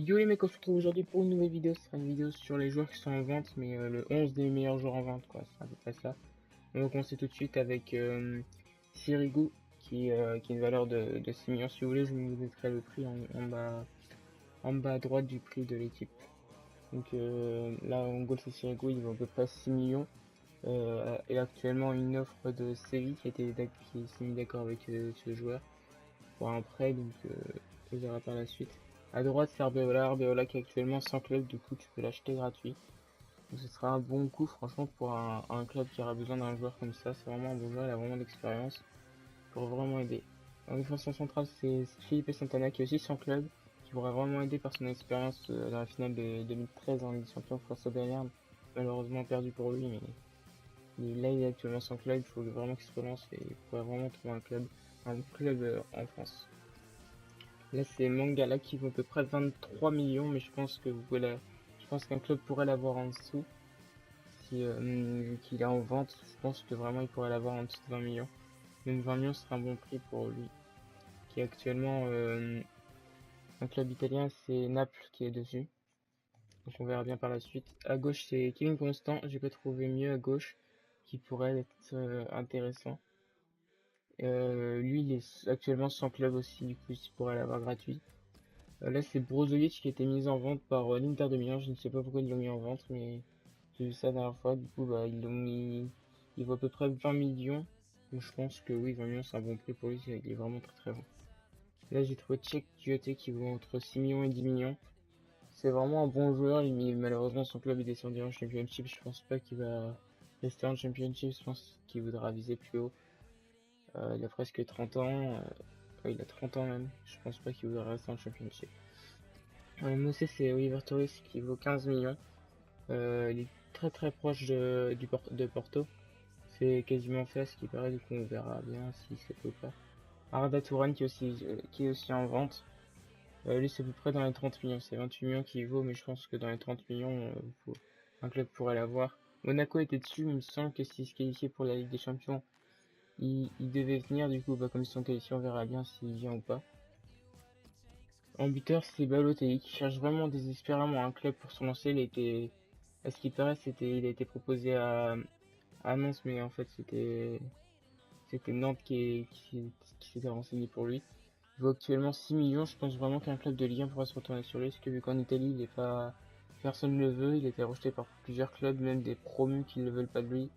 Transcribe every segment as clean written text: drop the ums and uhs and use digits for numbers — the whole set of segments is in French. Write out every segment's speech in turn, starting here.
Yo les mecs, on se retrouve aujourd'hui pour une nouvelle vidéo. Ce sera une vidéo sur les joueurs qui sont en vente, mais le 11 des meilleurs joueurs en vente, quoi. C'est à peu près ça. On va commencer tout de suite avec Sirigu, qui a une valeur de 6 millions. Si vous voulez, je vous mettrai le prix en bas à droite du prix de l'équipe. Donc là, en gros, c'est Sirigu, il vaut à peu près 6 millions. Et actuellement, une offre de Séville qui s'est mis d'accord avec ce joueur pour un prêt, donc on verra par la suite. À droite, c'est Arbeola qui est actuellement sans club, du coup tu peux l'acheter gratuit. Donc ce sera un bon coup, franchement, pour un club qui aura besoin d'un joueur comme ça. C'est vraiment un bon joueur, il a vraiment d'expérience pour vraiment aider. En défenseur central, c'est Felipe Santana qui est aussi sans club, qui pourra vraiment aider par son expérience dans la finale de 2013 en Ligue des Champions face au Bayern. Malheureusement perdu pour lui, mais là il est actuellement sans club, il faut vraiment qu'il se relance et il pourrait vraiment trouver un club en France. Là, c'est Mangala qui vaut à peu près 23 millions, mais je pense que je pense qu'un club pourrait l'avoir en dessous. Si, vu qu'il est en vente, je pense que vraiment il pourrait l'avoir en dessous de 20 millions. Même 20 millions serait un bon prix pour lui. Qui est actuellement un club italien, c'est Naples qui est dessus. Donc on verra bien par la suite. À gauche, c'est Kevin Constant. J'ai pas trouvé mieux à gauche qui pourrait être intéressant. Lui, il est actuellement sans club aussi, du coup, il pourrait l'avoir gratuit. Là, c'est Brozovic qui a été mis en vente par l'Inter de Milan. Je ne sais pas pourquoi ils l'ont mis en vente, mais j'ai vu ça la dernière fois. Du coup, bah, ils l'ont mis. Il vaut à peu près 20 millions. Donc, je pense que oui, 20 millions, c'est un bon prix pour lui. Il est vraiment très très bon. Là, j'ai trouvé Tchèque Kouyaté qui vaut entre 6 millions et 10 millions. C'est vraiment un bon joueur. Malheureusement, son club est descendu en Championship. Je pense pas qu'il va rester en Championship. Je pense qu'il voudra viser plus haut. Il a presque 30 ans. Il a 30 ans même. Je pense pas qu'il voudra rester en Championship. Mosé, c'est Oliver Torres qui vaut 15 millions. Il est très très proche de Porto. C'est quasiment fait à ce qui paraît, du coup on verra bien si c'est fait ou pas. Arda Touran qui est aussi en vente. Lui c'est à peu près dans les 30 millions. C'est 28 millions qu'il vaut, mais je pense que dans les 30 millions, un club pourrait l'avoir. Monaco était dessus, mais il me semble que s'il se qualifiait pour la Ligue des Champions, il devait venir. Du coup, bah, comme ils sont qualifiés, on verra bien s'il vient ou pas. En buteur, c'est Balotelli qui cherche vraiment désespérément un club pour se lancer. À ce qui paraît, il a été proposé à Nantes, mais en fait, c'était Nantes qui s'était renseigné pour lui. Il vaut actuellement 6 millions. Je pense vraiment qu'un club de Ligue 1 pourrait se retourner sur lui, parce que vu qu'en Italie, il est pas, personne ne le veut. Il a été rejeté par plusieurs clubs, même des promus qui ne veulent pas de lui.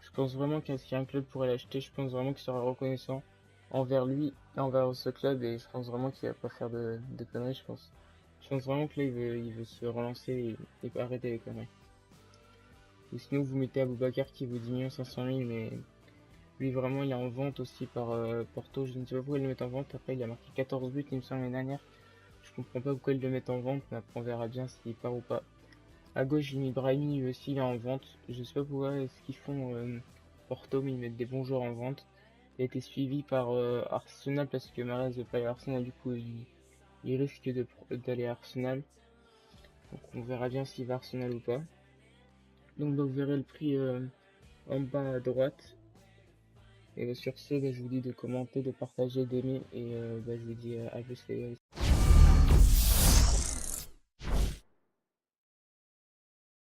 Je pense vraiment si un club pourrait l'acheter, je pense vraiment qu'il sera reconnaissant envers lui et envers ce club, et je pense vraiment qu'il va pas faire de conneries, je pense. Je pense vraiment que là il veut se relancer et arrêter les conneries. Ou sinon vous mettez Aboubacar qui vaut 10 500 000, mais lui vraiment il est en vente aussi par Porto, je ne sais pas pourquoi ils le mettent en vente. Après il a marqué 14 buts il me semble l'année dernière. Je comprends pas pourquoi ils le mettent en vente, mais après on verra bien s'il part ou pas. À gauche j'ai mis Brahimi, lui aussi il est en vente. Je sais pas pourquoi ce qu'ils font Porto, mais ils mettent des bons joueurs en vente. Il a été suivi par Arsenal parce que Mahrez veut pas aller à Arsenal, du coup il risque d'aller à Arsenal. Donc on verra bien s'il va à Arsenal ou pas. Donc bah, vous verrez le prix en bas à droite. Et sur ce, bah, je vous dis de commenter, de partager, d'aimer. Et bah, je vous dis à plus les gars.